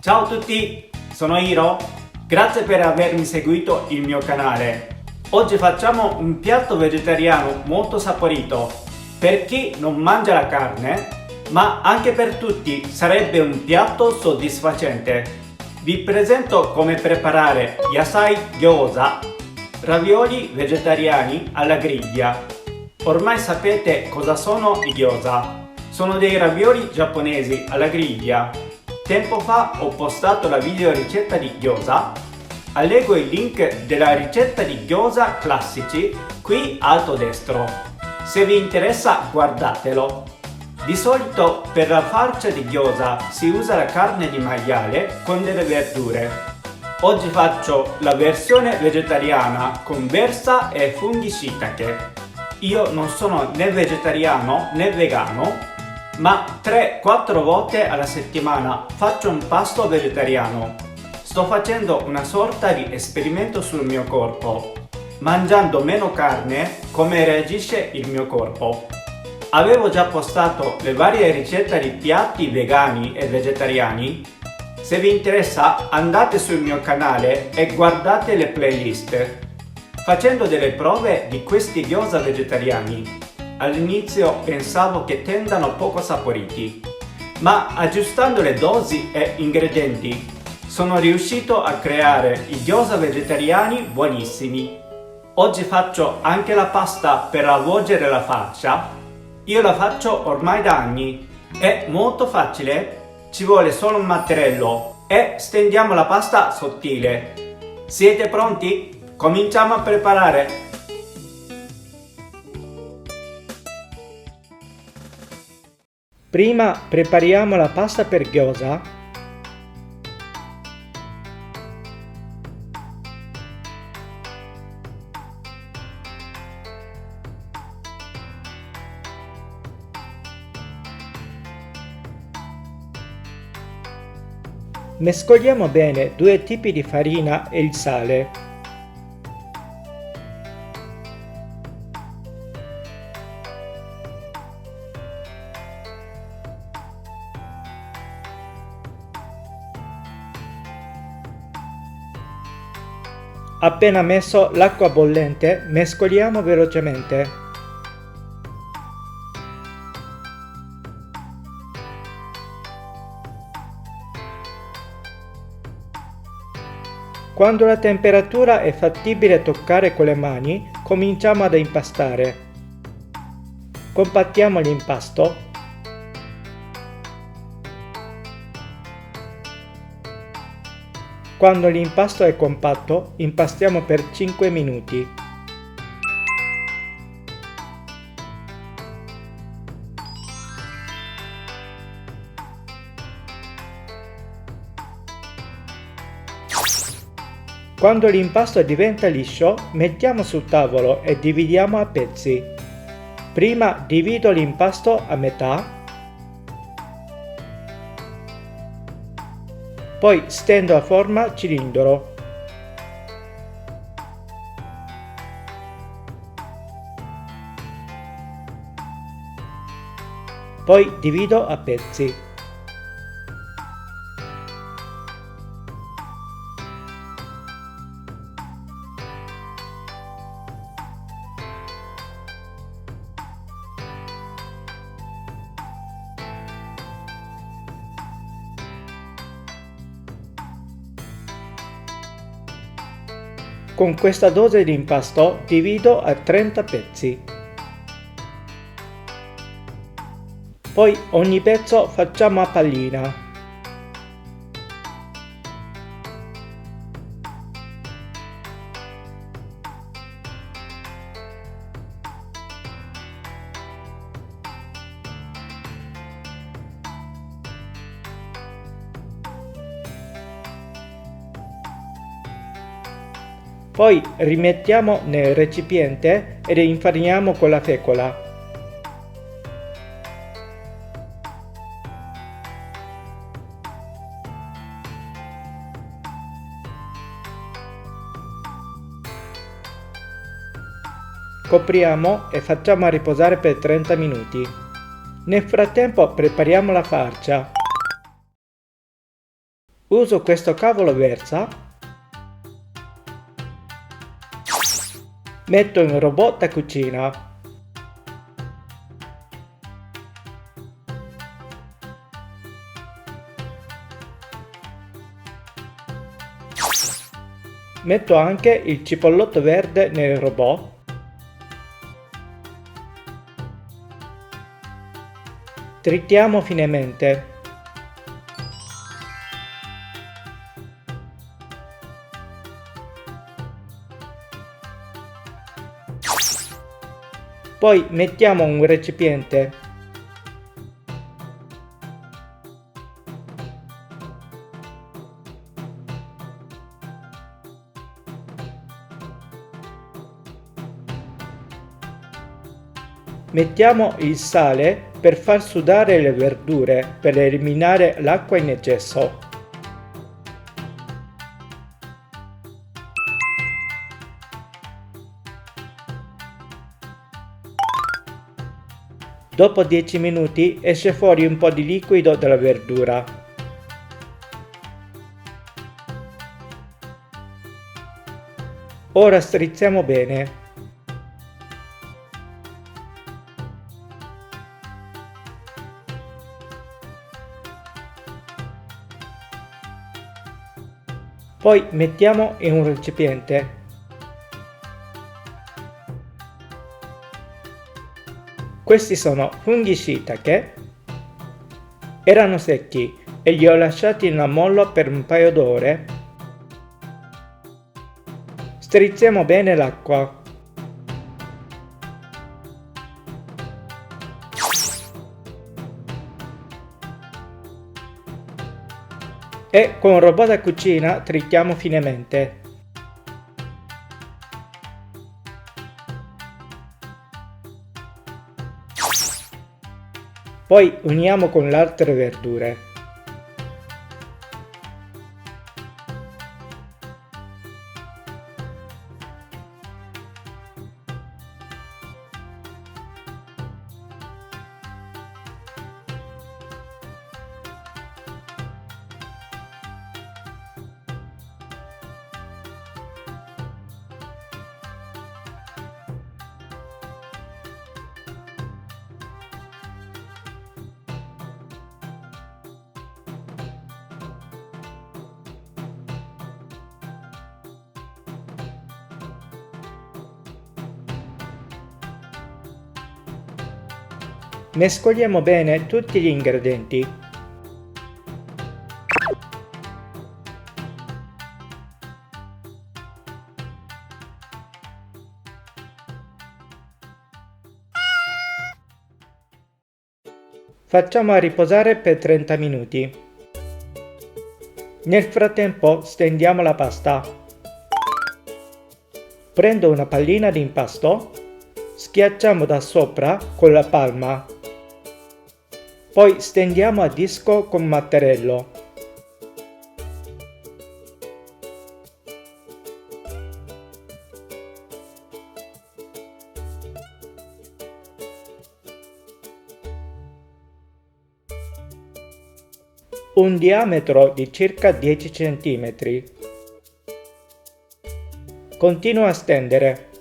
Ciao a tutti, sono Hiro. Grazie per avermi seguito il mio canale. Oggi facciamo un piatto vegetariano molto saporito. Per chi non mangia la carne, ma anche per tutti sarebbe un piatto soddisfacente. Vi presento come preparare Yasai Gyoza, ravioli vegetariani alla griglia. Ormai sapete cosa sono i gyoza. Sono dei ravioli giapponesi alla griglia. Tempo fa ho postato la video ricetta di gyoza. Allego il link della ricetta di gyoza classici qui alto destro. Se vi interessa guardatelo. Di solito per la farcia di gyoza si usa la carne di maiale con delle verdure. Oggi faccio la versione vegetariana con versa e funghi shiitake. Io non sono né vegetariano né vegano, ma 3-4 volte alla settimana faccio un pasto vegetariano. Sto facendo una sorta di esperimento sul mio corpo, mangiando meno carne, come reagisce il mio corpo. Avevo già postato le varie ricette di piatti vegani e vegetariani. Se vi interessa andate sul mio canale e guardate le playlist. Facendo delle prove di questi gyoza vegetariani, all'inizio pensavo che tendano poco saporiti, ma aggiustando le dosi e ingredienti sono riuscito a creare i gyoza vegetariani buonissimi. Oggi faccio anche la pasta per avvolgere la faccia. Io la faccio ormai da anni. È molto facile, ci vuole solo un mattarello e stendiamo la pasta sottile. Siete pronti? Cominciamo a preparare. Prima prepariamo la pasta per gyoza. Mescoliamo bene 2 tipi di farina e il sale. Appena messo l'acqua bollente, mescoliamo velocemente. Quando la temperatura è fattibile toccare con le mani, cominciamo ad impastare. Compattiamo l'impasto. Quando l'impasto è compatto, impastiamo per 5 minuti. Quando l'impasto diventa liscio, mettiamo sul tavolo e dividiamo a pezzi. Prima divido l'impasto a metà. Poi stendo a forma cilindro. Poi divido a pezzi. Con questa dose di impasto divido a 30 pezzi. Poi ogni pezzo facciamo a pallina. Poi rimettiamo nel recipiente ed infariniamo con la fecola. Copriamo e facciamo riposare per 30 minuti. Nel frattempo prepariamo la farcia. Uso questo cavolo Versa. Metto in robot da cucina. Metto anche il cipollotto verde nel robot. Tritiamo finemente. Poi mettiamo un recipiente. Mettiamo il sale per far sudare le verdure per eliminare l'acqua in eccesso. Dopo 10 minuti esce fuori un po' di liquido dalla verdura. Ora strizziamo bene. Poi mettiamo in un recipiente. Questi sono funghi shiitake. Erano secchi e li ho lasciati in ammollo per un paio d'ore. Strizziamo bene l'acqua. E con un robot da cucina tritiamo finemente. Poi uniamo con le altre verdure. Mescoliamo bene tutti gli ingredienti. Facciamo riposare per 30 minuti. Nel frattempo stendiamo la pasta. Prendo una pallina di impasto, schiacciamo da sopra con la palma. Poi stendiamo a disco con mattarello. Un diametro di circa 10 cm. Continuo a stendere.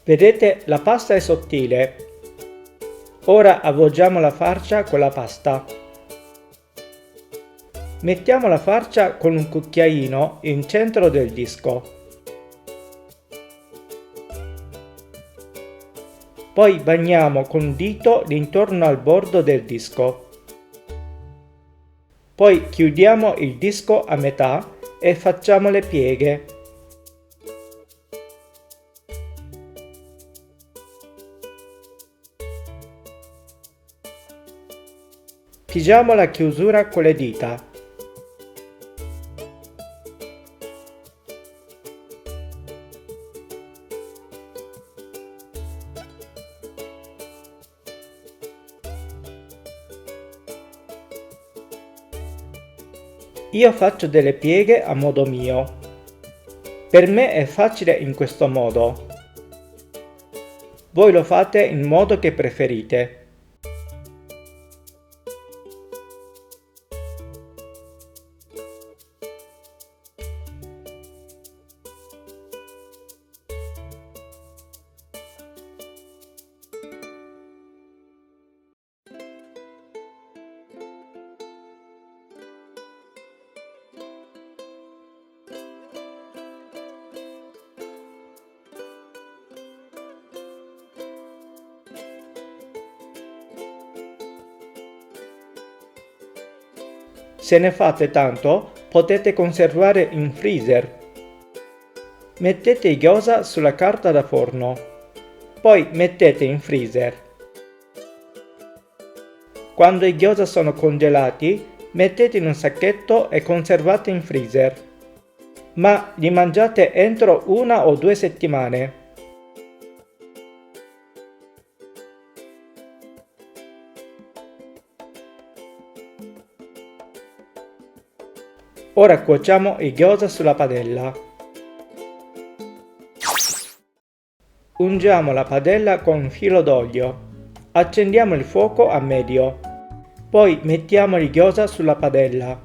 Vedete, la pasta è sottile. Ora avvolgiamo la farcia con la pasta. Mettiamo la farcia con un cucchiaino in centro del disco. Poi bagniamo con un dito l'intorno al bordo del disco. Poi chiudiamo il disco a metà e facciamo le pieghe. Pigiamo la chiusura con le dita. Io faccio delle pieghe a modo mio. Per me è facile in questo modo. Voi lo fate in modo che preferite. Se ne fate tanto, potete conservare in freezer. Mettete i gyoza sulla carta da forno, poi mettete in freezer. Quando i gyoza sono congelati, mettete in un sacchetto e conservate in freezer. Ma li mangiate entro 1 o 2 settimane. Ora cuociamo i gyoza sulla padella. Ungiamo la padella con un filo d'olio. Accendiamo il fuoco a medio. Poi mettiamo i gyoza sulla padella.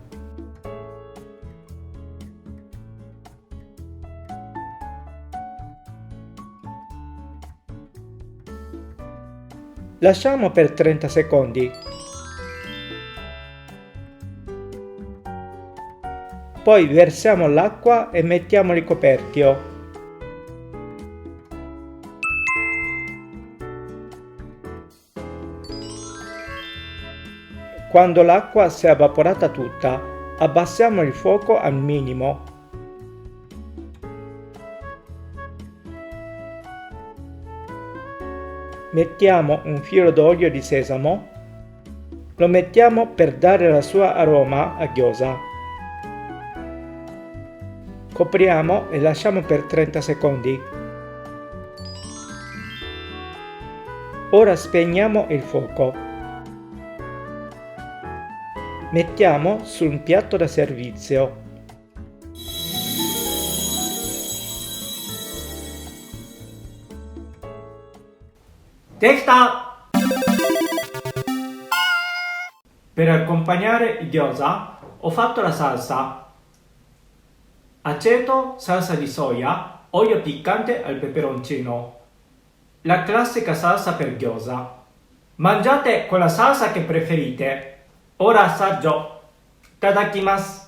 Lasciamo per 30 secondi. Poi versiamo l'acqua e mettiamo il coperchio. Quando l'acqua si è evaporata tutta, abbassiamo il fuoco al minimo. Mettiamo un filo d'olio di sesamo. Lo mettiamo per dare la sua aroma a gyoza. Copriamo e lasciamo per 30 secondi. Ora spegniamo il fuoco. Mettiamo su un piatto da servizio. Testa! Per accompagnare i gyoza ho fatto la salsa. Aceto, salsa di soia, olio piccante al peperoncino. La classica salsa per gyoza. Mangiate con la salsa che preferite. Ora assaggio. Tadakimasu.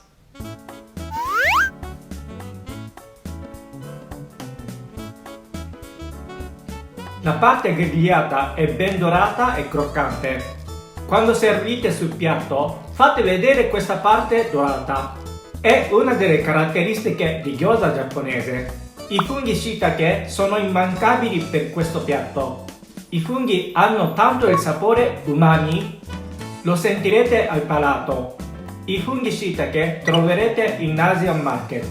La parte grigliata è ben dorata e croccante. Quando servite sul piatto, fate vedere questa parte dorata. È una delle caratteristiche di gyoza giapponese. I funghi shiitake sono immancabili per questo piatto. I funghi hanno tanto il sapore umami, lo sentirete al palato. I funghi shiitake troverete in Asian Market.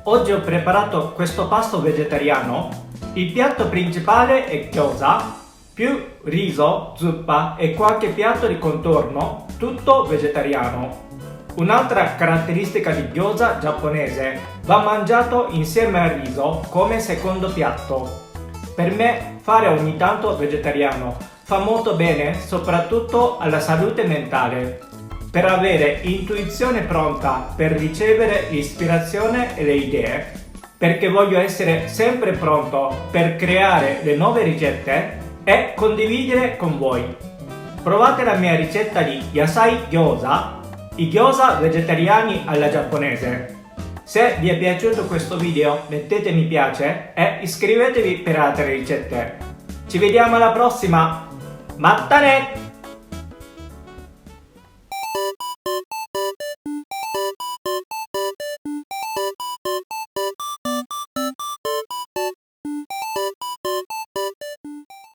Oggi ho preparato questo pasto vegetariano. Il piatto principale è gyoza, più riso, zuppa e qualche piatto di contorno, tutto vegetariano. Un'altra caratteristica di gyoza giapponese: va mangiato insieme al riso come secondo piatto. Per me fare ogni tanto vegetariano fa molto bene, soprattutto alla salute mentale, per avere intuizione pronta per ricevere l'ispirazione e le idee, perché voglio essere sempre pronto per creare le nuove ricette e condividere con voi. Provate la mia ricetta di Yasai Gyoza, i gyoza vegetariani alla giapponese. Se vi è piaciuto questo video mettete mi piace e iscrivetevi per altre ricette. Ci vediamo alla prossima. Mattane!